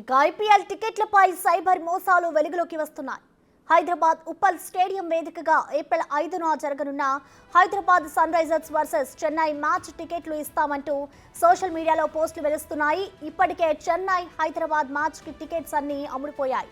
ఇక IPL టికెట్లపై cyber మోసాలు వెలుగులోకి వస్తున్నాయి. హైదరాబాద్ ఉప్పల్ స్టేడియం వేదికగా ఏప్రిల్ 5న జరగనున్న Hyderabad Sunrisers versus Chennai match టికెట్లు ఇస్తామంటూ సోషల్ మీడియాలో పోస్టులు వెలుస్తున్నాయి. ఇప్పటికే చెన్నై హైదరాబాద్ మ్యాచ్ కి టికెట్స్ అన్ని అమ్ముడుపోయాయి.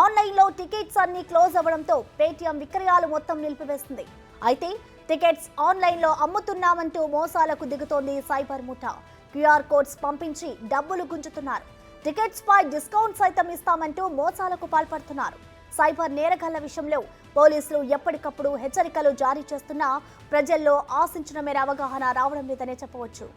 ఆన్లైన్లో టికెట్స్ అన్ని క్లోజ్ అవ్వడంతో పేటీఎం విక్రయాలు మొత్తం నిలిపివేస్తుంది. అయితే టికెట్స్ ఆన్లైన్లో అమ్ముతున్నామంటూ మోసాలకు దిగుతోంది సైబర్ ముఠా. క్యూఆర్ కోడ్స్ పంపించి డబ్బులు గుంజుతున్నారు. టికెట్స్ పై డిస్కౌంట్ సైతం ఇస్తామంటూ మోసాలకు పాల్పడుతున్నారు. సైబర్ నేరగాళ్ల విషయంలో పోలీసులు ఎప్పటికప్పుడు హెచ్చరికలు జారీ చేస్తున్నా ప్రజల్లో ఆశించిన మేర అవగాహన రావడం లేదనే చెప్పవచ్చు.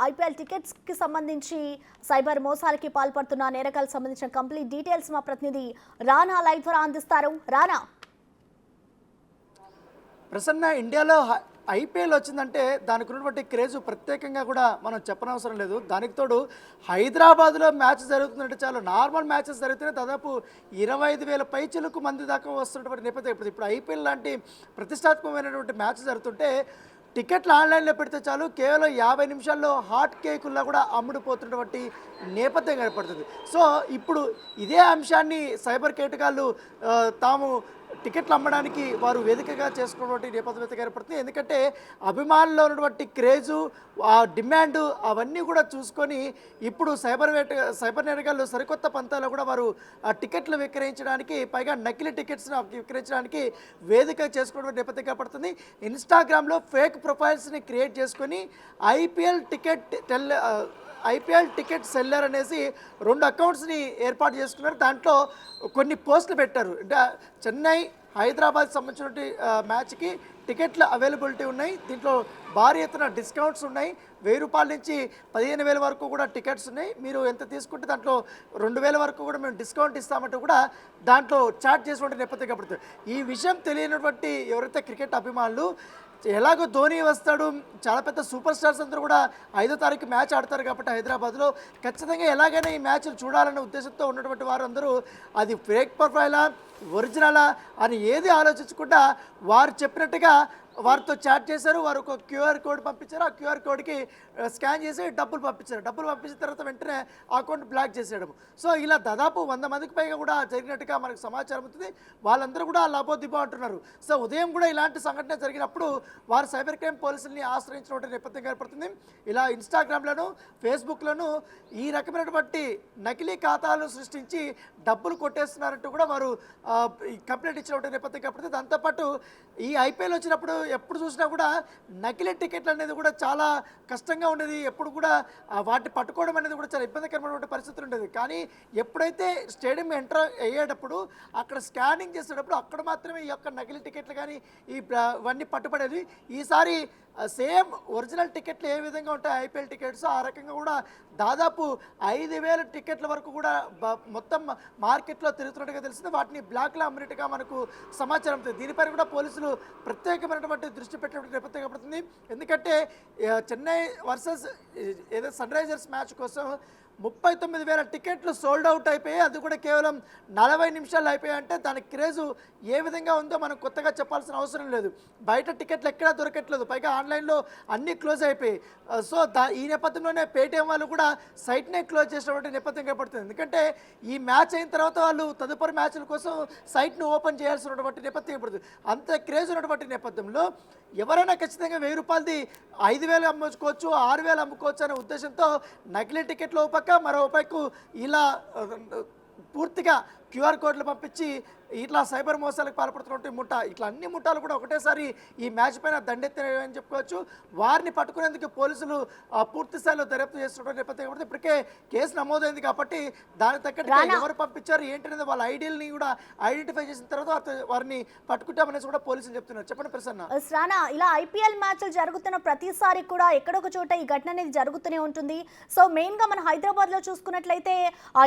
ఐపీఎల్ టికెట్స్ కి సంబంధించి సైబర్ మోసాలకి పాల్పడుతున్న నేరగాళ్లకు సంబంధించిన కంప్లీట్ డీటెయిల్స్ మా ప్రతినిధి రానా లైవ్ ద్వారా అందిస్తారు. రానా, ప్రసన్న, ఇండియాలో ఐపీఎల్ వచ్చిందంటే దానికి ఉన్నటువంటి క్రేజ్ ప్రత్యేకంగా కూడా మనం చెప్పనవసరం లేదు. దానికి తోడు హైదరాబాద్లో మ్యాచ్ జరుగుతుందంటే చాలు, నార్మల్ మ్యాచెస్ జరిగితేనే దాదాపు 25,000 పైచిలకు మంది దాకా వస్తున్నటువంటి నేపథ్యం. ఇప్పుడు ఐపీఎల్ లాంటి ప్రతిష్టాత్మకమైనటువంటి మ్యాచ్ జరుగుతుంటే టికెట్లు ఆన్లైన్లో పెడితే చాలు, కేవలం 50 నిమిషాల్లో హాట్ కేకుల్లో కూడా అమ్ముడుపోతున్నటువంటి నేపథ్యం ఏర్పడుతుంది. సో ఇప్పుడు ఇదే అంశాన్ని సైబర్ కేటగాళ్ళు తాము టికెట్లు అమ్మడానికి వారు వేదికగా చేసుకున్నటువంటి నేపథ్యం ఏర్పడుతుంది. ఎందుకంటే అభిమానుల్లో ఉన్నటువంటి క్రేజు, ఆ డిమాండ్ అవన్నీ కూడా చూసుకొని ఇప్పుడు సైబర్ నేరగాళ్ళు సరికొత్త పంతాల్లో కూడా వారు ఆ టికెట్లు విక్రయించడానికి, పైగా నకిలీ టికెట్స్ని విక్రయించడానికి వేదిక చేసుకున్న నేపథ్యం ఏర్పడుతుంది. ఇన్స్టాగ్రామ్లో ఫేక్ ప్రొఫైల్స్ని క్రియేట్ చేసుకొని ఐపీఎల్ టికెట్ సెల్లర్ అనేసి 2 అకౌంట్స్ని ఏర్పాటు చేసుకున్నారు. దాంట్లో కొన్ని పోస్టులు పెట్టారు. అంటే చెన్నై హైదరాబాద్ సంబంధించిన మ్యాచ్కి టికెట్లు అవైలబిలిటీ ఉన్నాయి, దీంట్లో భారీ ఎత్తున డిస్కౌంట్స్ ఉన్నాయి, 1000 రూపాయల నుంచి 15,000 వరకు కూడా టికెట్స్ ఉన్నాయి, మీరు ఎంత తీసుకుంటే దాంట్లో 2,000 వరకు కూడా మేము డిస్కౌంట్ ఇస్తామంటూ కూడా దాంట్లో చాట్ చేసినటువంటి నేపథ్యం కనబడుతుంది. ఈ విషయం తెలియనటువంటి ఎవరైతే క్రికెట్ అభిమానులు, ఎలాగో ధోని వస్తాడు, చాలా పెద్ద సూపర్ స్టార్స్ అందరూ కూడా 5వ తారీఖు మ్యాచ్ ఆడతారు కాబట్టి హైదరాబాద్లో ఖచ్చితంగా ఎలాగైనా ఈ మ్యాచ్లు చూడాలనే ఉద్దేశంతో ఉన్నటువంటి వారందరూ అది ఫేక్ ప్రొఫైలా ఒరిజినలా అని ఏది ఆలోచించకుండా వారు చెప్పినట్టుగా వారితో చాట్ చేశారు. వారు ఒక క్యూఆర్ కోడ్ పంపించారు. ఆ క్యూఆర్ కోడ్కి స్కాన్ చేసి డబ్బులు పంపించారు. డబ్బులు పంపించిన తర్వాత వెంటనే అకౌంట్ బ్లాక్ చేసేయడం. సో ఇలా దాదాపు 100 మందికి పైగా కూడా జరిగినట్టుగా మనకు సమాచారం అవుతుంది. వాళ్ళందరూ కూడా లాభోదిబో అంటున్నారు. సో ఉదయం కూడా ఇలాంటి సంఘటన జరిగినప్పుడు వారు సైబర్ క్రైమ్ పోలీసుల్ని ఆశ్రయించిన నేపథ్యం ఏర్పడుతుంది. ఇలా ఇన్స్టాగ్రామ్లోను ఫేస్బుక్లోను ఈ రకమైనటువంటి నకిలీ ఖాతాలు సృష్టించి డబ్బులు కొట్టేస్తున్నారంటూ కూడా వారు కంప్లైంట్ ఇచ్చినటువంటి నేపథ్యం ఏర్పడుతుంది. దాంతోపాటు ఈ ఐపీఎల్ వచ్చినప్పుడు ఎప్పుడు చూసినా కూడా నకిలీ టికెట్లు అనేది కూడా చాలా కష్టంగా ఉండేది. ఎప్పుడు కూడా వాటిని పట్టుకోవడం అనేది కూడా చాలా ఇబ్బందికరమైనటువంటి పరిస్థితులు ఉండేది. కానీ ఎప్పుడైతే స్టేడియం ఎంటర్ అయ్యేటప్పుడు అక్కడ స్కానింగ్ చేసేటప్పుడు అక్కడ మాత్రమే ఈ యొక్క నకిలీ టికెట్లు కానీ ఇవన్నీ పట్టుబడేది. ఈసారి సేమ్ ఒరిజినల్ టికెట్లు ఏ విధంగా ఉంటాయి ఐపీఎల్ టికెట్స్, ఆ రకంగా కూడా దాదాపు 5,000 టికెట్ల వరకు కూడా మొత్తం మార్కెట్లో తిరుగుతున్నట్టుగా తెలిసింది. వాటిని బ్లాక్లో అమ్మినట్టుగా మనకు సమాచారం ఉంది. దీనిపై కూడా పోలీసులు ప్రత్యేకమైనటువంటి దృష్టి పెట్టినటువంటి నేపథ్యం కనబడుతుంది. ఎందుకంటే చెన్నై వర్సెస్ ఏదో సన్ రైజర్స్ మ్యాచ్ కోసం 39,000 టికెట్లు సోల్డ్ అవుట్ అయిపోయాయి. అది కూడా కేవలం 40 నిమిషాలు అయిపోయాయి. అంటే దాని క్రేజు ఏ విధంగా ఉందో మనం కొత్తగా చెప్పాల్సిన అవసరం లేదు. బయట టికెట్లు ఎక్కడా దొరకట్లేదు, పైగా ఆన్లైన్లో అన్నీ క్లోజ్ అయిపోయాయి. సో ఈ నేపథ్యంలోనే పేటీఎం వాళ్ళు కూడా సైట్నే క్లోజ్ చేసినటువంటి నేపథ్యం ఏర్పడుతుంది. ఎందుకంటే ఈ మ్యాచ్ అయిన తర్వాత వాళ్ళు తదుపరి మ్యాచ్ల కోసం సైట్ను ఓపెన్ చేయాల్సినటువంటి నేపథ్యం ఏర్పడుతుంది. అంత క్రేజ్ ఉన్నటువంటి నేపథ్యంలో ఎవరైనా ఖచ్చితంగా 1000 రూపాయలది 5,000 అమ్ముకోవచ్చు, 6,000 అమ్ముకోవచ్చు అనే ఉద్దేశంతో నకిలీ టికెట్లు ఒక పక్క, మరో పైకు ఇలా పూర్తిగా క్యూఆర్ కోడ్లు పంపించి ఇట్లా సైబర్ మోసాలకు పాల్పడుతున్నటువంటి ముఠా, ఇట్లా అన్ని ముఠాలు కూడా ఒకటేసారి ఈ మ్యాచ్ పైన దండెత్తాయని చెప్పుకోవచ్చు. వారిని పట్టుకునేందుకు పోలీసులు పూర్తి స్థాయిలో దర్యాప్తు చేస్తున్న నేపథ్యం ఇప్పటికే కేసు నమోదైంది కాబట్టి దానికి తగ్గట్టుగా ఎవరు పంపించారు ఏంటనేది వాళ్ళ ఐడియల్ని కూడా ఐడెంటిఫై చేసిన తర్వాత వారిని పట్టుకుంటామనేసి కూడా పోలీసులు చెప్తున్నారు. చెప్పండి ప్రసన్న. రానా, ఇలా ఐపీఎల్ మ్యాచ్లు జరుగుతున్న ప్రతిసారి కూడా ఎక్కడొక చోట ఈ ఘటన అనేది జరుగుతూనే ఉంటుంది. సో మెయిన్ గా మన హైదరాబాద్ లో చూసుకున్నట్లయితే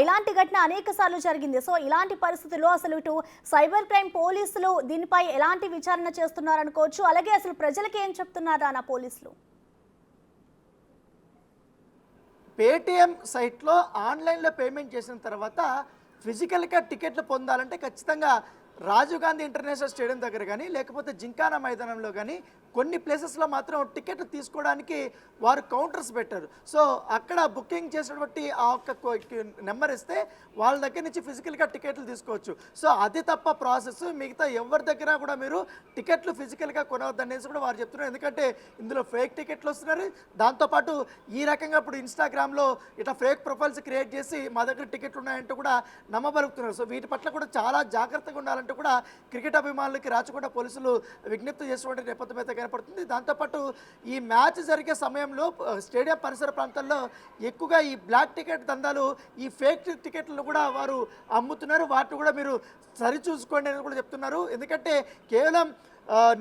ఇలాంటి ఘటన అనేక సార్లు జరిగింది. సో ఇలాంటి పరిస్థితుల్లో అసలు ఇటు సైబర్ క్రైమ్ పోలీసులు దీనిపై ఎలాంటి విచారణ చేస్తున్నారు అనుకోవచ్చు, అలాగే అసలు ప్రజలకి ఏం చెప్తున్నారా నా పోలీసులు? పేటీఎం సైట్లో ఆన్లైన్లో పేమెంట్ చేసిన తర్వాత ఫిజికల్గా టికెట్లు పొందాలంటే ఖచ్చితంగా రాజీవ్ గాంధీ ఇంటర్నేషనల్ స్టేడియం దగ్గర కానీ లేకపోతే జింకానా మైదానంలో కానీ కొన్ని ప్లేసెస్లో మాత్రం టికెట్లు తీసుకోవడానికి వారు కౌంటర్స్ పెట్టారు. సో అక్కడ బుకింగ్ చేసినటువంటి ఆ ఒక్క నెంబర్ ఇస్తే వాళ్ళ దగ్గర నుంచి ఫిజికల్గా టికెట్లు తీసుకోవచ్చు. సో అది తప్ప ప్రాసెస్ మిగతా ఎవరి దగ్గర కూడా మీరు టికెట్లు ఫిజికల్గా కొనవద్దు అనేసి కూడా వారు చెప్తున్నారు. ఎందుకంటే ఇందులో ఫేక్ టికెట్లు వస్తున్నారు. దాంతోపాటు ఈ రకంగా ఇప్పుడు ఇన్స్టాగ్రామ్లో ఇట్లా ఫేక్ ప్రొఫైల్స్ క్రియేట్ చేసి మా దగ్గర టికెట్లు ఉన్నాయంటూ కూడా నమ్మబలుగుతున్నారు. సో వీటి పట్ల కూడా చాలా జాగ్రత్తగా ఉండాలంటూ కూడా క్రికెట్ అభిమానులకి రాచకొండ పోలీసులు విజ్ఞప్తి చేసినటువంటి నేపథ్యం అయితే కనపడుతుంది. దాంతోపాటు ఈ మ్యాచ్ జరిగే సమయంలో స్టేడియం పరిసర ప్రాంతాల్లో ఎక్కువగా ఈ బ్లాక్ టికెట్ దందాలు, ఈ ఫేక్ టికెట్లను కూడా వారు అమ్ముతున్నారు. వాటిని కూడా మీరు సరిచూసుకోండి అని కూడా చెప్తున్నారు. ఎందుకంటే కేవలం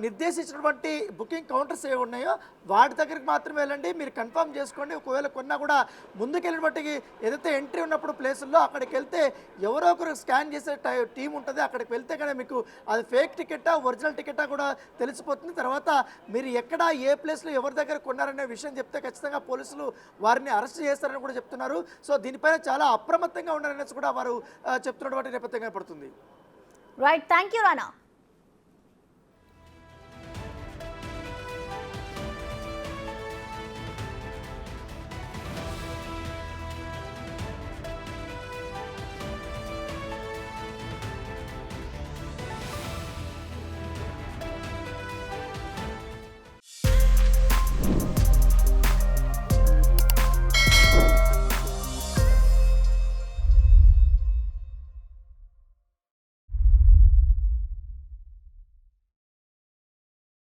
నిర్దేశించినటువంటి బుకింగ్ కౌంటర్స్ ఏవి ఉన్నాయో వాటి దగ్గరికి మాత్రమే వెళ్ళండి. మీరు కన్ఫర్మ్ చేసుకోండి. ఒకవేళ కొన్నా కూడా ముందుకెళ్ళినప్పటి ఏదైతే ఎంట్రీ ఉన్నప్పుడు ప్లేసుల్లో అక్కడికి వెళ్తే ఎవరో ఒకరు స్కాన్ చేసే టీం ఉంటుంది. అక్కడికి వెళ్తే కానీ మీకు అది ఫేక్ టికెటా ఒరిజినల్ టికెటా కూడా తెలిసిపోతుంది. తర్వాత మీరు ఎక్కడ ఏ ప్లేస్లో ఎవరి దగ్గర కొన్నారనే విషయం చెప్తే ఖచ్చితంగా పోలీసులు వారిని అరెస్ట్ చేస్తారని కూడా చెప్తున్నారు. సో దీనిపైన చాలా అప్రమత్తంగా ఉండాలనేసి కూడా వారు చెప్తున్నటువంటి నేపథ్యంగా పడుతుంది. Right, thank you Rana.